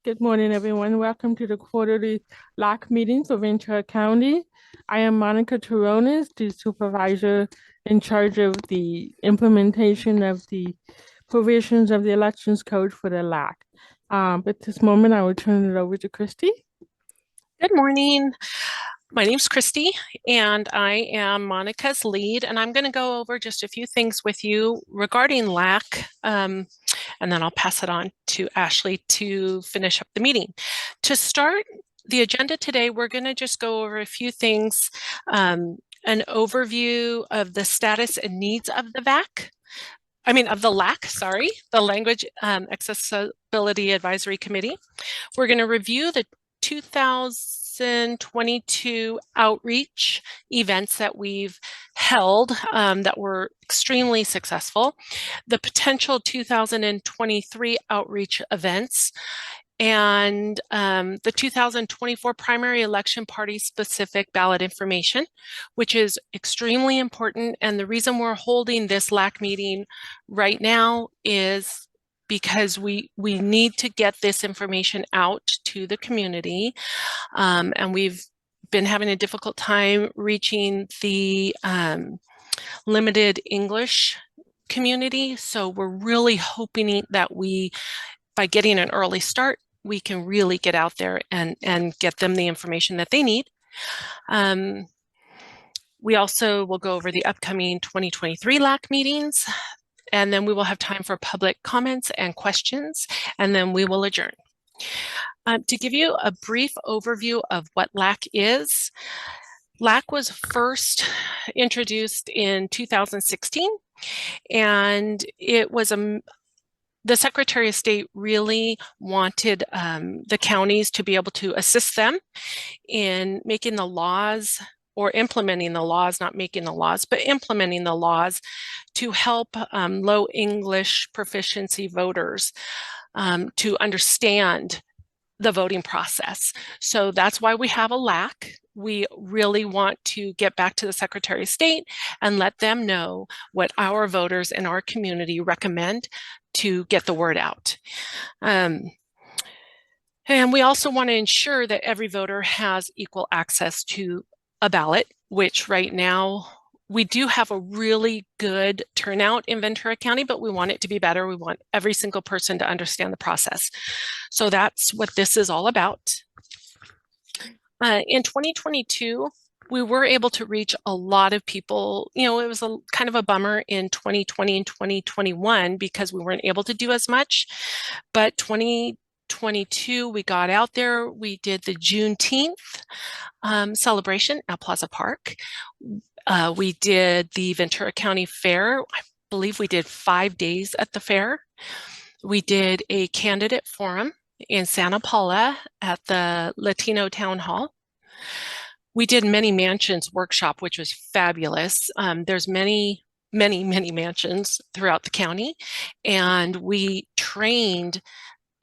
Good morning, everyone. Welcome to the quarterly LAC meetings of Ventura County. I am Monica Turones, the supervisor in charge of the implementation of the provisions of the elections code for the LAC. At this moment, I will turn it over to Christy. Good morning. My name's Christy, and I am Monica's lead, and I'm going to go over just a few things with you regarding LAC, and then I'll pass it on to Ashley to finish up the meeting. To start the agenda today, we're going to just go over a few things, an overview of the status and needs of the of the LAC, the Language Accessibility Advisory Committee. We're going to review the 2022 outreach events that we've held that were extremely successful, the potential 2023 outreach events, and the 2024 primary election party specific ballot information, which is extremely important. And the reason we're holding this LAC meeting right now is because we need to get this information out to the community. And we've been having a difficult time reaching the limited English community. So we're really hoping that by getting an early start, we can really get out there and get them the information that they need. We also will go over the upcoming 2023 LAC meetings, and then we will have time for public comments and questions, and then we will adjourn. To give you a brief overview of what LAC is, LAC was first introduced in 2016, and it was the Secretary of State really wanted the counties to be able to assist them in making the laws or implementing the laws, not making the laws, but implementing the laws to help low English proficiency voters to understand the voting process. So that's why we have a LAC. We really want to get back to the Secretary of State and let them know what our voters in our community recommend to get the word out. And we also want to ensure that every voter has equal access to a ballot, which right now we do have a really good turnout in Ventura County, but we want it to be better. We want every single person to understand the process. So that's what this is all about. In 2022, we were able to reach a lot of people. You know, it was kind of a bummer in 2020 and 2021 because we weren't able to do as much, but 2022, we got out there. We did the Juneteenth celebration at Plaza Park. We did the Ventura County Fair. I believe we did 5 days at the fair. We did a candidate forum in Santa Paula at the Latino Town Hall. We did Many Mansions workshop, which was fabulous. There's many mansions throughout the county, and we trained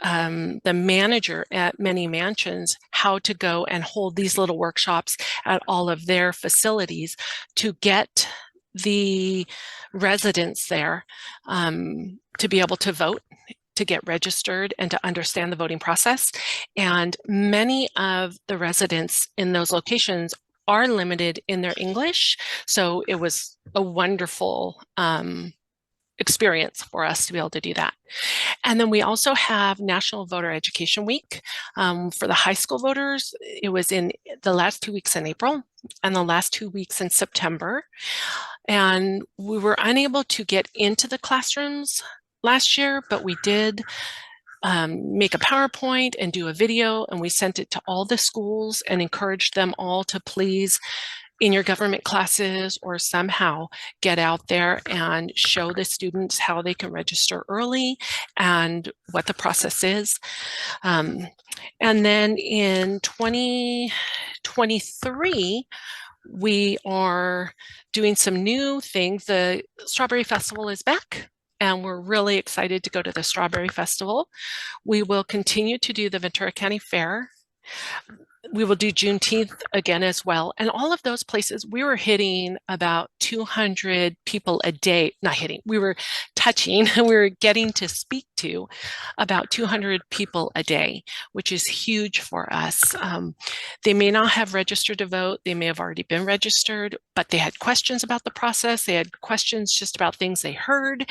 the manager at Many Mansions how to go and hold these little workshops at all of their facilities to get the residents there to be able to vote, to get registered, and to understand the voting process. And many of the residents in those locations are limited in their English. So it was a wonderful experience for us to be able to do that. And then we also have National Voter Education Week for the high school voters. It was in the last 2 weeks in April and the last 2 weeks in September. And we were unable to get into the classrooms last year, but we did make a PowerPoint and do a video, and we sent it to all the schools and encouraged them all to please, in your government classes or somehow, get out there and show the students how they can register early and what the process is. And then in 2023, we are doing some new things. The Strawberry Festival is back, and we're really excited to go to the Strawberry Festival. We will continue to do the Ventura County Fair. We will do Juneteenth again as well. And all of those places, we were hitting about 200 people a day. Not hitting, we were touching, we were getting to speak to about 200 people a day, which is huge for us. They may not have registered to vote. They may have already been registered, but they had questions about the process. They had questions just about things they heard.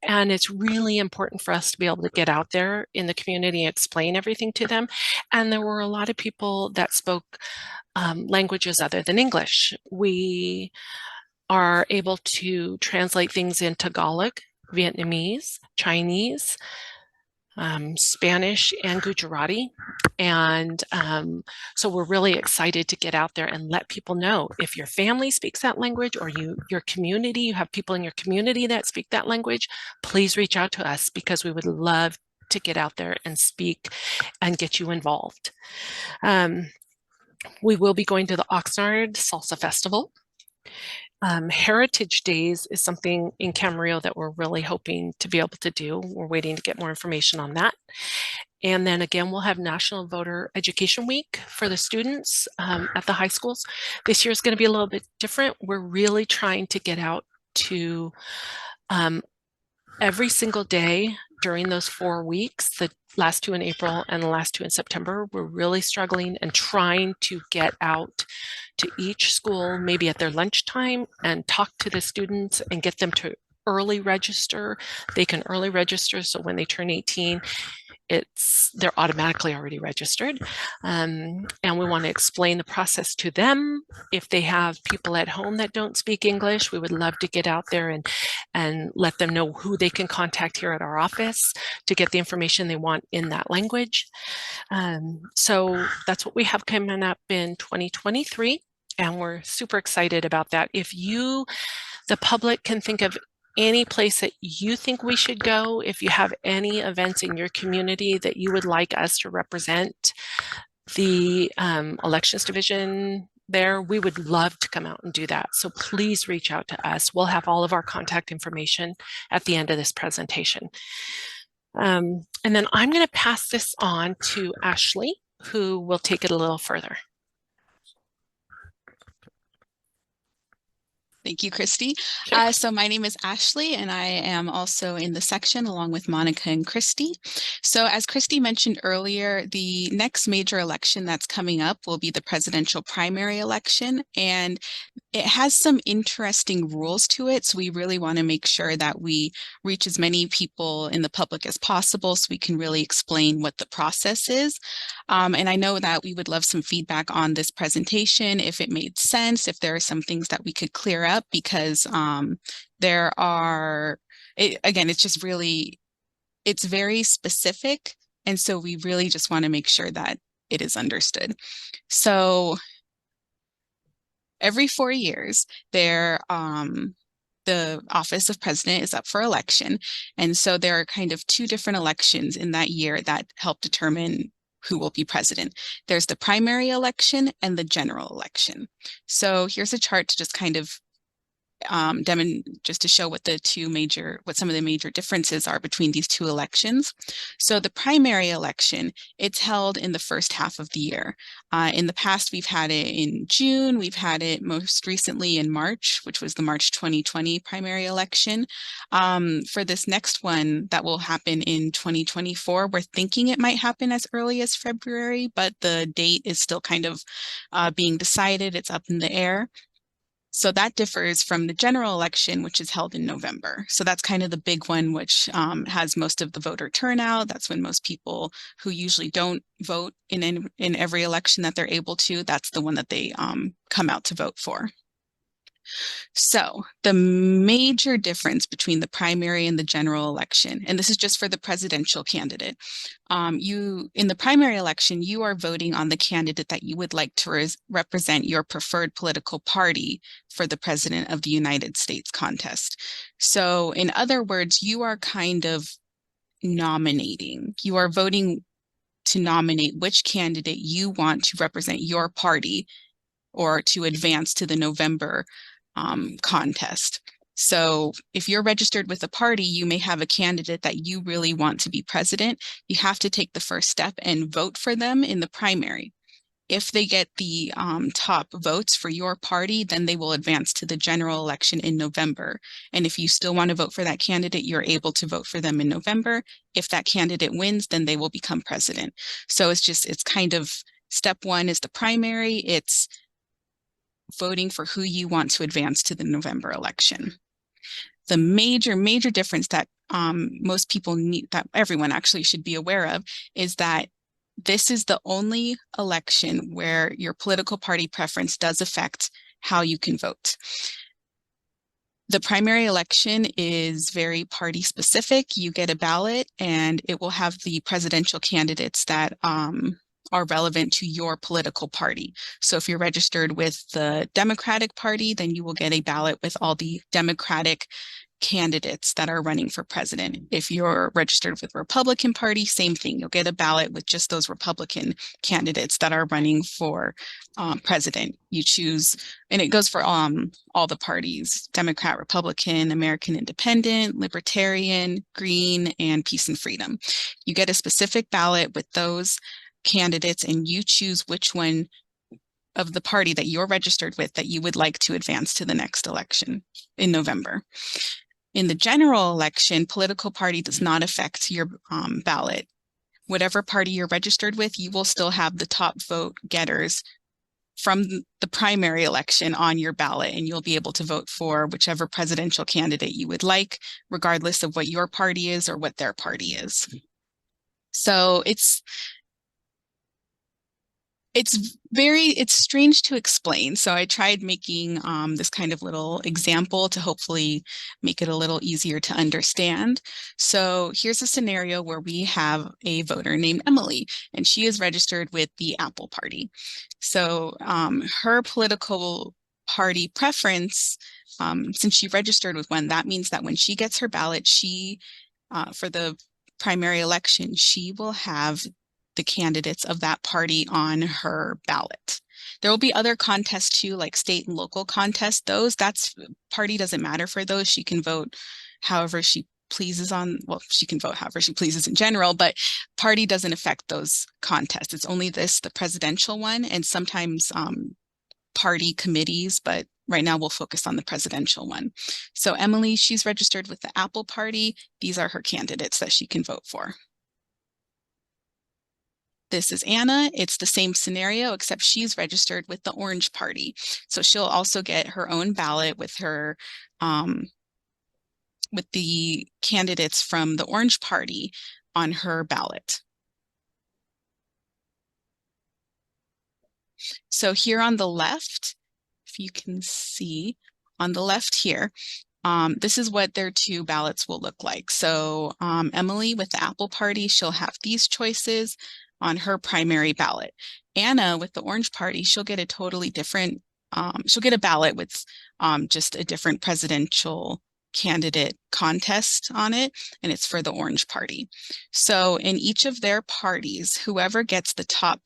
And it's really important for us to be able to get out there in the community and explain everything to them. And there were a lot of people that spoke languages other than English. We are able to translate things in Tagalog, Vietnamese, Chinese, Spanish, and Gujarati. And so we're really excited to get out there and let people know if your family speaks that language or your community, you have people in your community that speak that language, please reach out to us because we would love to get out there and speak and get you involved. We will be going to the Oxnard Salsa Festival. Heritage Days is something in Camarillo that we're really hoping to be able to do. We're waiting to get more information on that. And then again, we'll have National Voter Education Week for the students at the high schools. This year is going to be a little bit different. We're really trying to get out to every single day during those 4 weeks, the last 2 in April and the last 2 in September. We're really struggling and trying to get out to each school, maybe at their lunchtime, and talk to the students and get them to early register. They can early register, so when they turn 18, they're automatically already registered. And we want to explain the process to them. If they have people at home that don't speak English, we would love to get out there and let them know who they can contact here at our office to get the information they want in that language. So that's what we have coming up in 2023. And we're super excited about that. If you, the public, can think of any place that you think we should go, if you have any events in your community that you would like us to represent the elections division there, we would love to come out and do that. So please reach out to us. We'll have all of our contact information at the end of this presentation. And then I'm going to pass this on to Ashley, who will take it a little further. Thank you, Christy. Sure. So my name is Ashley, and I am also in the section along with Monica and Christy. So as Christy mentioned earlier, the next major election that's coming up will be the presidential primary election, and it has some interesting rules to it. So we really want to make sure that we reach as many people in the public as possible so we can really explain what the process is. And I know that we would love some feedback on this presentation, if it made sense, if there are some things that we could clear up, because there are, again, it's just really, it's very specific. And so we really just want to make sure that it is understood. So every 4 years, the office of president is up for election. And so there are kind of 2 different elections in that year that help determine who will be president. There's the primary election and the general election. So here's a chart to just kind of just to show what some of the major differences are between these 2 elections. So the primary election, it's held in the first half of the year. In the past, we've had it in June. We've had it most recently in March, which was the March 2020 primary election. For this next one that will happen in 2024, we're thinking it might happen as early as February, but the date is still kind of being decided. It's up in the air. So that differs from the general election, which is held in November. So that's kind of the big one, which has most of the voter turnout. That's when most people who usually don't vote in every election that they're able to, that's the one that they come out to vote for. So the major difference between the primary and the general election, and this is just for the presidential candidate, in the primary election, you are voting on the candidate that you would like to represent your preferred political party for the President of the United States contest. So in other words, you are kind of nominating. You are voting to nominate which candidate you want to represent your party or to advance to the November contest. So if you're registered with a party, you may have a candidate that you really want to be president. You have to take the first step and vote for them in the primary. If they get the top votes for your party, then they will advance to the general election in November. And if you still want to vote for that candidate, you're able to vote for them in November. If that candidate wins, then they will become president. So it's kind of step one is the primary. It's voting for who you want to advance to the November election. The major difference that most people need, that everyone actually should be aware of, is that this is the only election where your political party preference does affect how you can vote. The primary election is very party specific. You get a ballot and it will have the presidential candidates that are relevant to your political party. So if you're registered with the Democratic Party, then you will get a ballot with all the Democratic candidates that are running for president. If you're registered with the Republican Party, same thing. You'll get a ballot with just those Republican candidates that are running for president. You choose, and it goes for all the parties: Democrat, Republican, American Independent, Libertarian, Green, and Peace and Freedom. You get a specific ballot with those candidates and you choose which one of the party that you're registered with that you would like to advance to the next election in November. In the general election, political party does not affect your ballot. Whatever party you're registered with, you will still have the top vote getters from the primary election on your ballot, and you'll be able to vote for whichever presidential candidate you would like, regardless of what your party is or what their party is. So it's strange to explain. So I tried making this kind of little example to hopefully make it a little easier to understand. So here's a scenario where we have a voter named Emily, and she is registered with the Apple Party. So her political party preference, since she registered with one, that means that when she gets her ballot, for the primary election, she will have the candidates of that party on her ballot. There will be other contests too, like state and local contests. Party doesn't matter for those. She can vote however she pleases on, well, she can vote however she pleases in general, but party doesn't affect those contests. It's only the presidential one, and sometimes party committees, but right now we'll focus on the presidential one. So Emily, she's registered with the Apple Party. These are her candidates that she can vote for. This is Anna. It's the same scenario, except she's registered with the Orange Party. So she'll also get her own ballot with her, with the candidates from the Orange Party on her ballot. So here on the left, if you can see on the left here, this is what their two ballots will look like. So Emily with the Apple Party, she'll have these choices on her primary ballot. Anna with the Orange Party, she'll get a totally different, she'll get a ballot with just a different presidential candidate contest on it, and it's for the Orange Party. So in each of their parties, whoever gets the top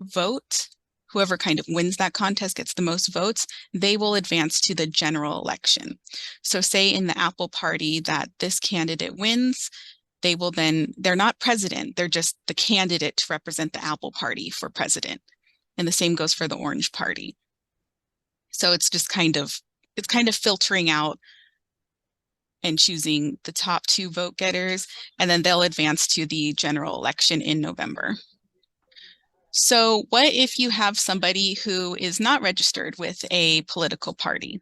vote, whoever kind of wins that contest, gets the most votes, they will advance to the general election. So say in the Apple Party that this candidate wins, they will then, they're not president, they're just the candidate to represent the Apple Party for president. And the same goes for the Orange Party. So it's just kind of filtering out and choosing the top two vote getters, and then they'll advance to the general election in November. So what if you have somebody who is not registered with a political party?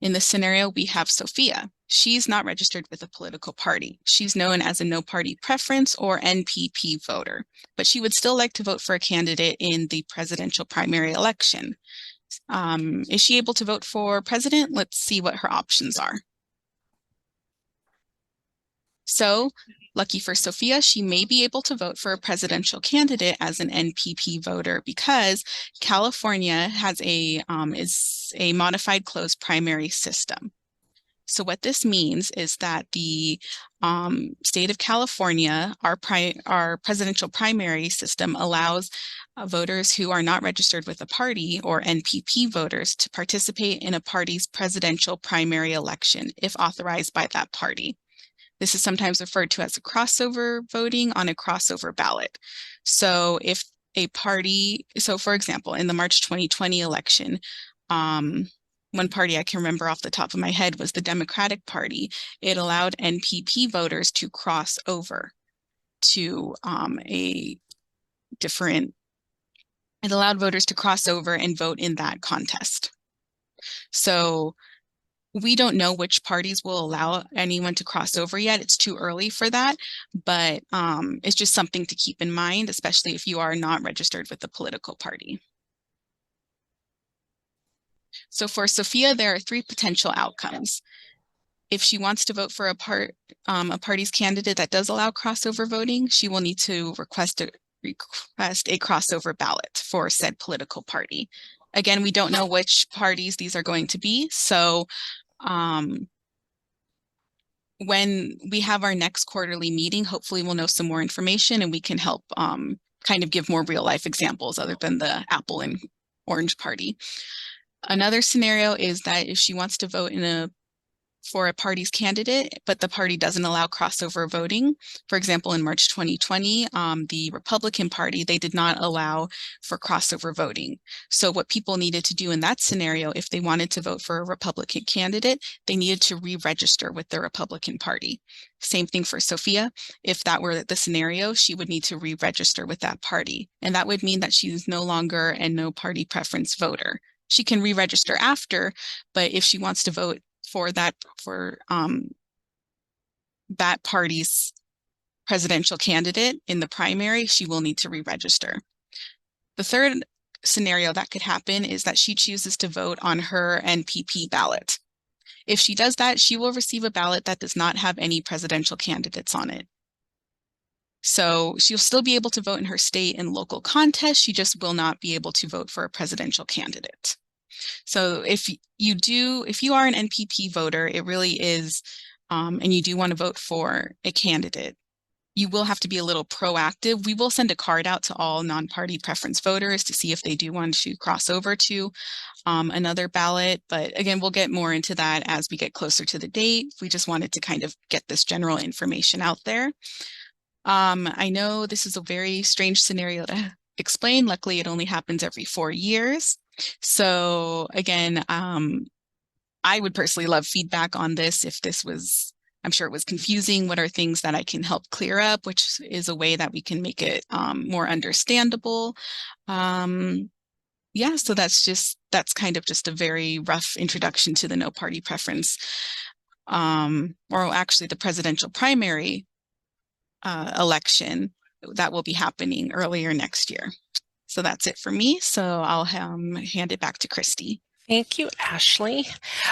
In this scenario, we have Sophia. She's not registered with a political party. She's known as a no party preference or NPP voter, but she would still like to vote for a candidate in the presidential primary election. Is she able to vote for president? Let's see what her options are. So, lucky for Sophia, she may be able to vote for a presidential candidate as an NPP voter because California has is a modified closed primary system. So what this means is that the state of California, our presidential primary system allows voters who are not registered with a party or NPP voters to participate in a party's presidential primary election if authorized by that party. This is sometimes referred to as a crossover voting on a crossover ballot. So if a party, so for example, in the March 2020 election, one party I can remember off the top of my head was the Democratic Party. It allowed NPP voters to cross over to it allowed voters to cross over and vote in that contest. So we don't know which parties will allow anyone to cross over yet. It's too early for that, but it's just something to keep in mind, especially if you are not registered with the political party. So for Sophia, there are 3 potential outcomes. If she wants to vote for a party's candidate that does allow crossover voting, she will need to request a crossover ballot for said political party. Again, we don't know which parties these are going to be, so when we have our next quarterly meeting, hopefully we'll know some more information and we can help kind of give more real life examples other than the apple and orange party. Another scenario is that if she wants to vote for a party's candidate, but the party doesn't allow crossover voting. For example, in March 2020, the Republican Party, they did not allow for crossover voting. So what people needed to do in that scenario, if they wanted to vote for a Republican candidate, they needed to re-register with the Republican Party. Same thing for Sophia. If that were the scenario, she would need to re-register with that party. And that would mean that she's no longer a no party preference voter. She can re-register after, but if she wants to vote for that party's presidential candidate in the primary, she will need to re-register. The third scenario that could happen is that she chooses to vote on her NPP ballot. If she does that, she will receive a ballot that does not have any presidential candidates on it. So she'll still be able to vote in her state and local contests. She just will not be able to vote for a presidential candidate. So if you are an NPP voter, it really is, and you do want to vote for a candidate, you will have to be a little proactive. We will send a card out to all non-party preference voters to see if they do want to cross over to another ballot. But again, we'll get more into that as we get closer to the date. We just wanted to kind of get this general information out there. I know this is a very strange scenario to explain. Luckily, it only happens every 4 years. So again, I would personally love feedback on this. If this was, I'm sure it was confusing, what are things that I can help clear up, which is a way that we can make it more understandable. Yeah, so that's kind of just a very rough introduction to the no party preference, or actually the presidential primary election that will be happening earlier next year. So that's it for me. So I'll hand it back to Christy. Thank you, Ashley.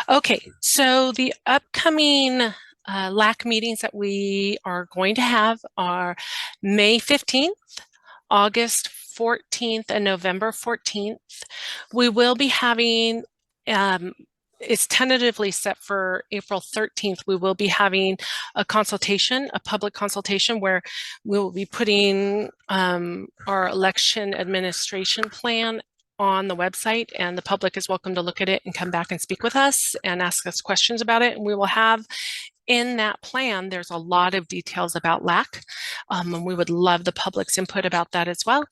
Okay, so the upcoming LAC meetings that we are going to have are May 15th, August 14th, and November 14th. We will be having, it's tentatively set for April 13th. We will be having a consultation, a public consultation, where we will be putting our election administration plan on the website, and the public is welcome to look at it and come back and speak with us and ask us questions about it. And we will have in that plan, there's a lot of details about LAC, and we would love the public's input about that as well.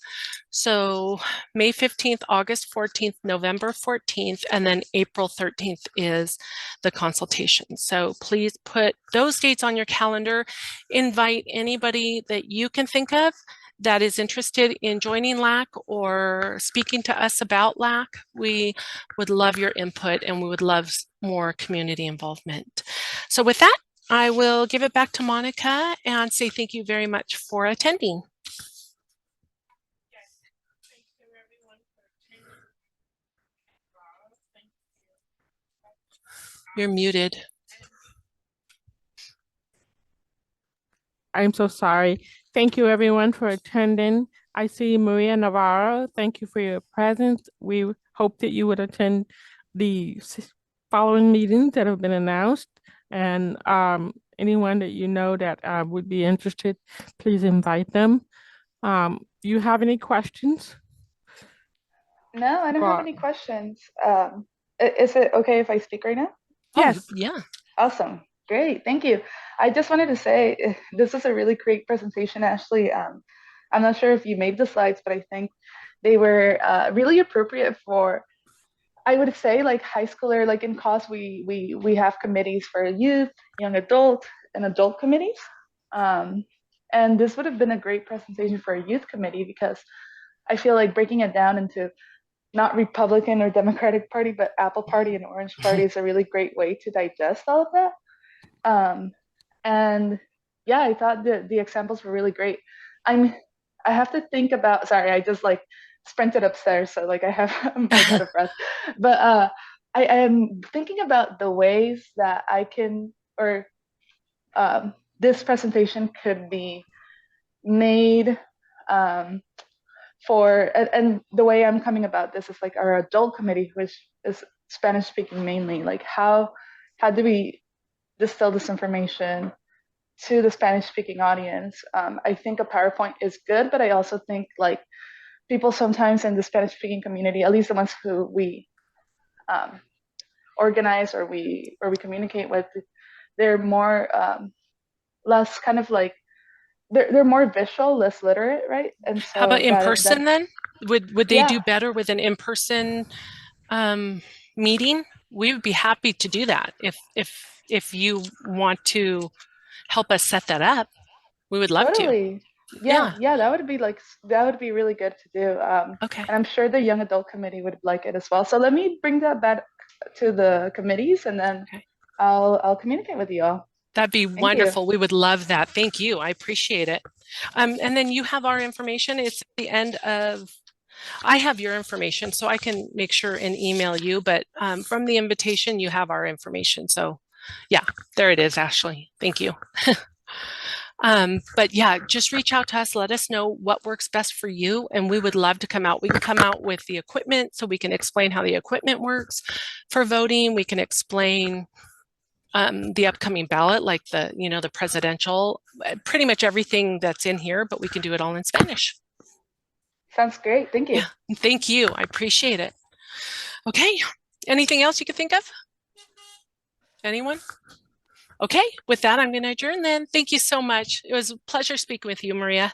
So May 15th, August 14th, November 14th, and then April 13th is the consultation. So please put those dates on your calendar. Invite anybody that you can think of that is interested in joining LAC or speaking to us about LAC. We would love your input, and we would love more community involvement. So with that, I will give it back to Monica and say thank you very much for attending. You're muted. I'm so sorry. Thank you everyone for attending. I see Maria Navarro. Thank you for your presence. We hope that you would attend the following meetings that have been announced, and anyone that you know that would be interested, please invite them. Do you have any questions? No, I don't have any questions. Is it okay if I speak right now? Yes. Oh, yeah. Awesome. Great. Thank you. I just wanted to say this is a really great presentation, Ashley. I'm not sure if you made the slides, but I think they were really appropriate for, I would say, like high schooler. Like in COS, we have committees for youth, young adult, and adult committees. And this would have been a great presentation for a youth committee, because I feel like breaking it down into not Republican or Democratic Party, but Apple Party and Orange Party is a really great way to digest all of that. And yeah, I thought the examples were really great. I have to think about, sorry, I just like sprinted upstairs, so like I have I'm like out of breath. But I am thinking about the ways that I can, or this presentation could be made and the way I'm coming about this is like our adult committee, which is Spanish speaking mainly. Like how do we distill this information to the Spanish speaking audience? I think a PowerPoint is good, but I also think like people sometimes in the Spanish speaking community, at least the ones who we organize or we communicate with, they're more less kind of like they're more visual, less literate, right? And so How about in person then? Would they Yeah. do better with an in-person meeting? We would be happy to do that. If you want to help us set that up, we would love to. Totally. Yeah, that would be really good to do. Okay. And I'm sure the young adult committee would like it as well. So let me bring that back to the committees, and then Okay. I'll communicate with you all. That'd be Thank wonderful. We would love that. Thank you. I appreciate it. And then you have our information. It's at the end of, I have your information, so I can make sure and email you, but from the invitation, you have our information. So yeah, there it is, Ashley. Thank you. But yeah, just reach out to us. Let us know what works best for you. And we would love to come out. We can come out with the equipment so we can explain how the equipment works for voting. We can explain the upcoming ballot, like the presidential, pretty much everything that's in here, but we can do it all in Spanish. Sounds great. Thank you. Yeah, thank you. I appreciate it. Okay. Anything else you could think of? Anyone? Okay. With that, I'm going to adjourn then. Thank you so much. It was a pleasure speaking with you, Maria.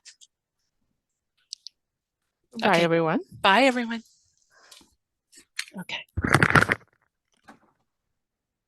Bye, Okay. everyone. Bye, everyone. Okay.